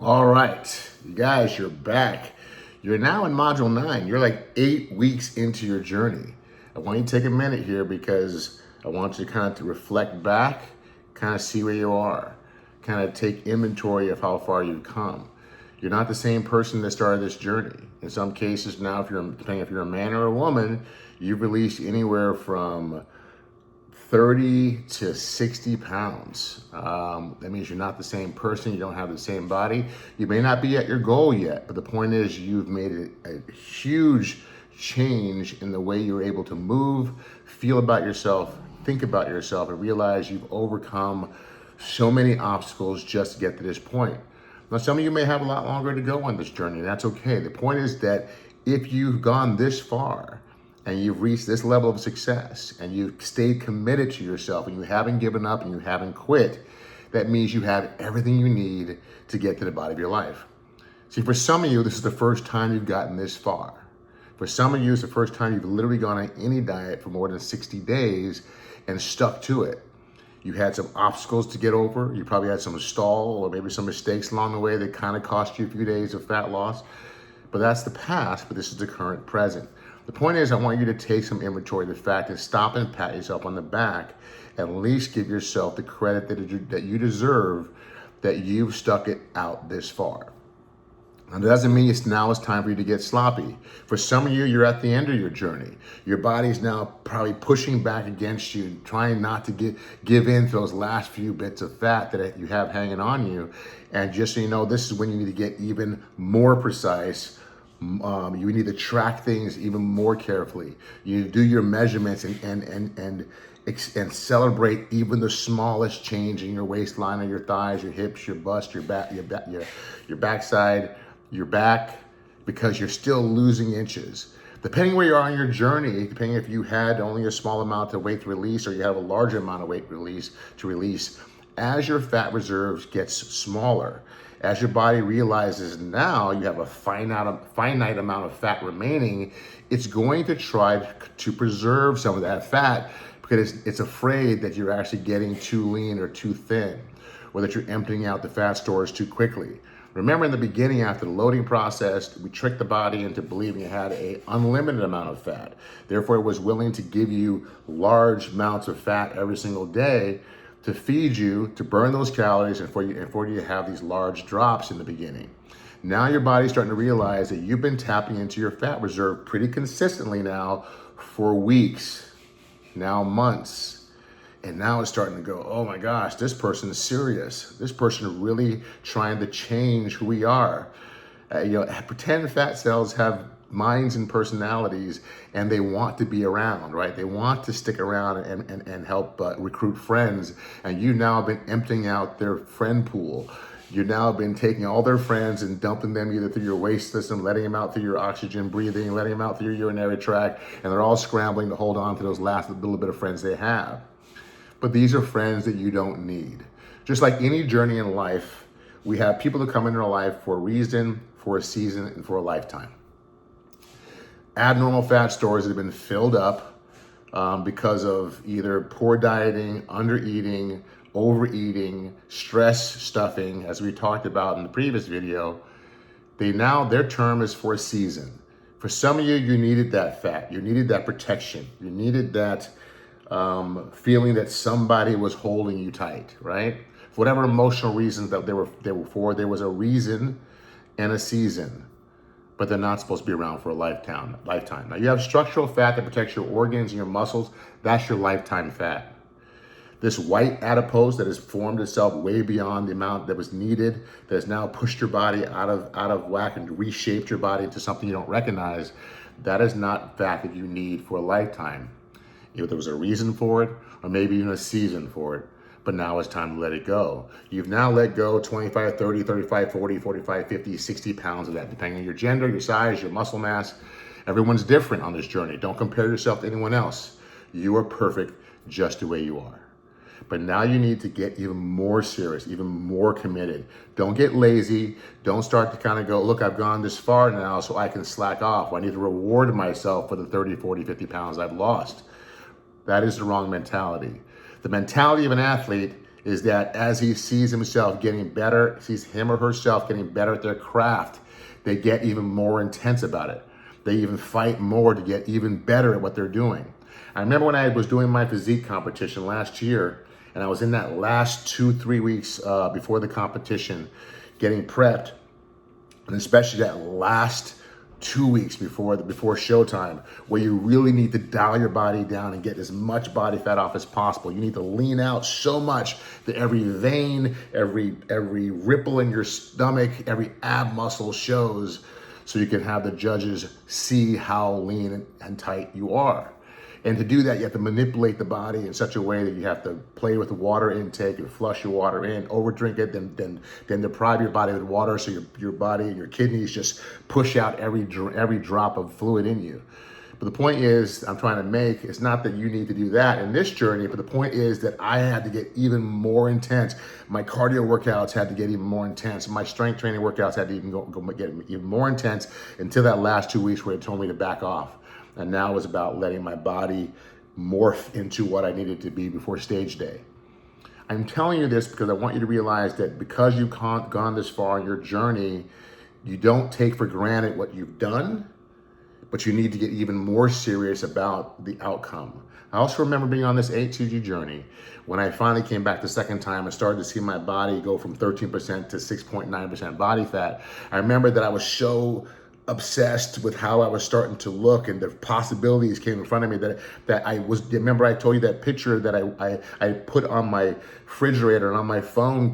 All right, you guys, you're back. You're now in module 9. You're like 8 weeks into your journey. I want you to take a minute here because I want you to kind of to reflect back, kind of see where you are, kind of take inventory of how far you've come. You're not the same person that started this journey. In some cases now, depending if you're a man or a woman, you've released anywhere from 30 to 60 pounds. That means you're not the same person. You don't have the same body. You may not be at your goal yet, but the point is you've made a huge change in the way you're able to move, feel about yourself, think about yourself, and realize you've overcome so many obstacles just to get to this point. Now, some of you may have a lot longer to go on this journey, and that's okay. The point is that if you've gone this far, and you've reached this level of success and you've stayed committed to yourself and you haven't given up and you haven't quit, that means you have everything you need to get to the body of your life. See, for some of you, this is the first time you've gotten this far. For some of you, it's the first time you've literally gone on any diet for more than 60 days and stuck to it. You had some obstacles to get over. You probably had some stall or maybe some mistakes along the way that kind of cost you a few days of fat loss. But that's the past, but this is the current present. The point is, I want you to take some inventory of the fact and stop and pat yourself on the back, and at least give yourself the credit that you deserve, that you've stuck it out this far. And that doesn't mean it's time for you to get sloppy. For some of you, you're at the end of your journey. Your body's now probably pushing back against you, trying not to give in to those last few bits of fat that you have hanging on you. And just so you know, this is when you need to get even more precise. You need to track things even more carefully. You do your measurements and celebrate even the smallest change in your waistline or your thighs, your hips, your bust, your back, your backside, your back, because you're still losing inches. Depending where you are on your journey, depending if you had only a small amount of weight to release or you have a larger amount of weight to release, as your fat reserves gets smaller, as your body realizes now you have a finite amount of fat remaining, it's going to try to preserve some of that fat because it's afraid that you're actually getting too lean or too thin, or that you're emptying out the fat stores too quickly. Remember, in the beginning, after the loading process, we tricked the body into believing it had an unlimited amount of fat. Therefore, it was willing to give you large amounts of fat every single day to feed you, to burn those calories, and for you to have these large drops in the beginning. Now your body's starting to realize that you've been tapping into your fat reserve pretty consistently now for weeks, now months. And now it's starting to go, oh my gosh, this person is serious. This person is really trying to change who we are. Pretend fat cells have minds and personalities, and they want to be around, right? They want to stick around and help recruit friends. And you've now been emptying out their friend pool. You've now been taking all their friends and dumping them either through your waste system, letting them out through your oxygen breathing, letting them out through your urinary tract, and they're all scrambling to hold on to those last little bit of friends they have. But these are friends that you don't need. Just like any journey in life, we have people that come into our life for a reason, for a season, and for a lifetime. Abnormal fat stores that have been filled up because of either poor dieting, under-eating, overeating, stress stuffing, as we talked about in the previous video. Their term is for a season. For some of you, you needed that fat. You needed that protection. You needed that feeling that somebody was holding you tight, right? For whatever emotional reasons that they were for, there was a reason and a season, but they're not supposed to be around for a lifetime. Now you have structural fat that protects your organs and your muscles. That's your lifetime fat. This white adipose that has formed itself way beyond the amount that was needed, that has now pushed your body out of whack and reshaped your body into something you don't recognize, that is not fat that you need for a lifetime. Either there was a reason for it, or maybe even a season for it, but now it's time to let it go. You've now let go 25, 30, 35, 40, 45, 50, 60 pounds of that, depending on your gender, your size, your muscle mass. Everyone's different on this journey. Don't compare yourself to anyone else. You are perfect just the way you are. But now you need to get even more serious, even more committed. Don't get lazy. Don't start to kind of go, look, I've gone this far now, so I can slack off. I need to reward myself for the 30, 40, 50 pounds I've lost. That is the wrong mentality. The mentality of an athlete is that as he sees himself getting better, sees him or herself getting better at their craft, they get even more intense about it. They even fight more to get even better at what they're doing. I remember when I was doing my physique competition last year, and I was in that last 2-3 weeks before the competition getting prepped, and especially that last 2 weeks before showtime, where you really need to dial your body down and get as much body fat off as possible. You need to lean out so much that every vein, every ripple in your stomach, every ab muscle shows, so you can have the judges see how lean and tight you are. And to do that, you have to manipulate the body in such a way that you have to play with the water intake and flush your water in, over drink it, then deprive your body of water, so your body and your kidneys just push out every drop of fluid in you. But the point is, I'm trying to make, it's not that you need to do that in this journey, but the point is that I had to get even more intense. My cardio workouts had to get even more intense. My strength training workouts had to even get even more intense until that last 2 weeks where it told me to back off. And now it was about letting my body morph into what I needed to be before stage day. I'm telling you this because I want you to realize that because you've gone this far in your journey, you don't take for granted what you've done, but you need to get even more serious about the outcome. I also remember being on this HCG journey when I finally came back the second time and started to see my body go from 13% to 6.9% body fat. I remember that I was so obsessed with how I was starting to look, and the possibilities came in front of me that I was. Remember, I told you that picture that I put on my refrigerator and on my phone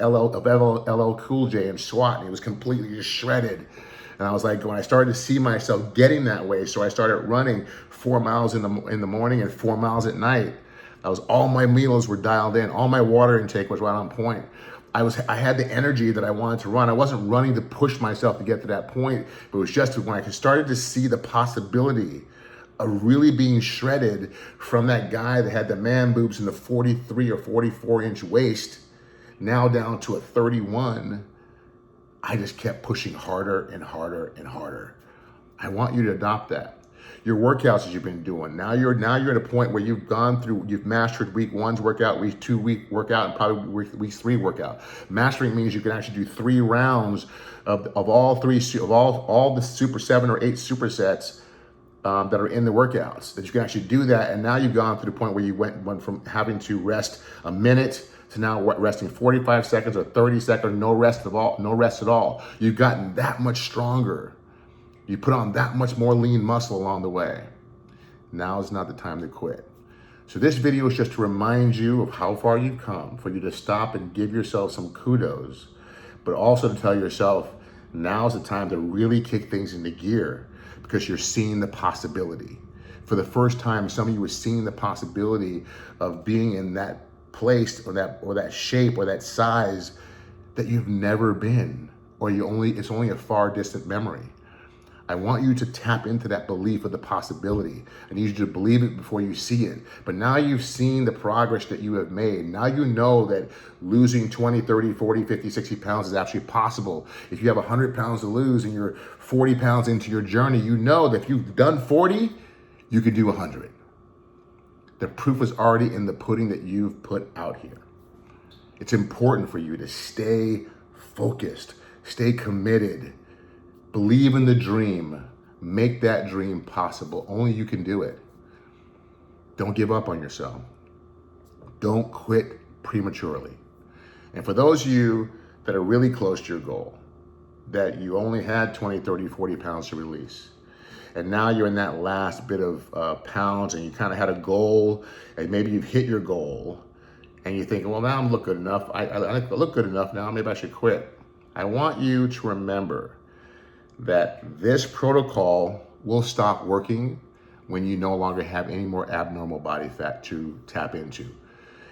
LL Cool J and SWAT, and it was completely just shredded. And I was like, when I started to see myself getting that way, so I started running 4 miles in the morning and 4 miles at night. All my meals were dialed in, all my water intake was right on point. I had the energy that I wanted to run. I wasn't running to push myself to get to that point, but it was just when I started to see the possibility of really being shredded from that guy that had the man boobs and the 43 or 44 inch waist, now down to a 31, I just kept pushing harder and harder and harder. I want you to adopt that. Your workouts that you've been doing, now you're at a point where you've mastered week 1's workout, week 2 workout, and probably week 3 workout. Mastering means you can actually do 3 rounds of all the super 7 or 8 supersets that are in the workouts. That you can actually do that, and now you've gone to the point where you went from having to rest a minute to now resting 45 seconds or 30 seconds, no rest at all. You've gotten that much stronger. You put on that much more lean muscle along the way. Now is not the time to quit. So this video is just to remind you of how far you've come, for you to stop and give yourself some kudos, but also to tell yourself, now's the time to really kick things into gear, because you're seeing the possibility. For the first time, some of you are seeing the possibility of being in that place or that shape or that size that you've never been, or it's only a far distant memory. I want you to tap into that belief of the possibility. I need you to believe it before you see it. But now you've seen the progress that you have made. Now you know that losing 20, 30, 40, 50, 60 pounds is actually possible. If you have 100 pounds to lose and you're 40 pounds into your journey, you know that if you've done 40, you can do 100. The proof is already in the pudding that you've put out here. It's important for you to stay focused, stay committed, believe in the dream, make that dream possible. Only you can do it. Don't give up on yourself. Don't quit prematurely. And for those of you that are really close to your goal, that you only had 20, 30, 40 pounds to release, and now you're in that last bit of pounds, and you kind of had a goal, and maybe you've hit your goal, and you're thinking, well, now I'm look good enough. I look good enough now, maybe I should quit. I want you to remember that this protocol will stop working when you no longer have any more abnormal body fat to tap into.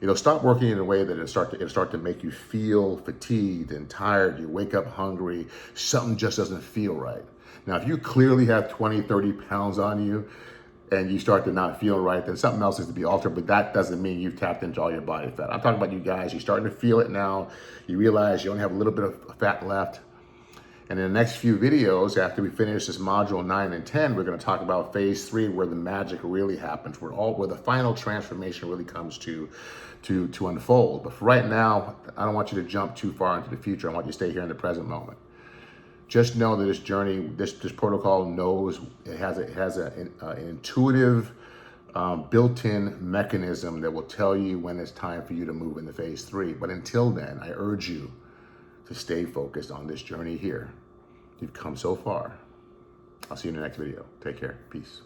It'll stop working in a way that it'll start to make you feel fatigued and tired. You wake up hungry. Something just doesn't feel right. Now, if you clearly have 20, 30 pounds on you and you start to not feel right, then something else is to be altered, but that doesn't mean you've tapped into all your body fat. I'm talking about you guys. You're starting to feel it now. You realize you only have a little bit of fat left. And in the next few videos, after we finish this module 9 and 10, we're going to talk about phase 3, where the magic really happens, where the final transformation really comes to unfold. But for right now, I don't want you to jump too far into the future. I want you to stay here in the present moment. Just know that this journey, this protocol knows it has an intuitive, built-in mechanism that will tell you when it's time for you to move into phase 3. But until then, I urge you to stay focused on this journey here. You've come so far. I'll see you in the next video. Take care. Peace.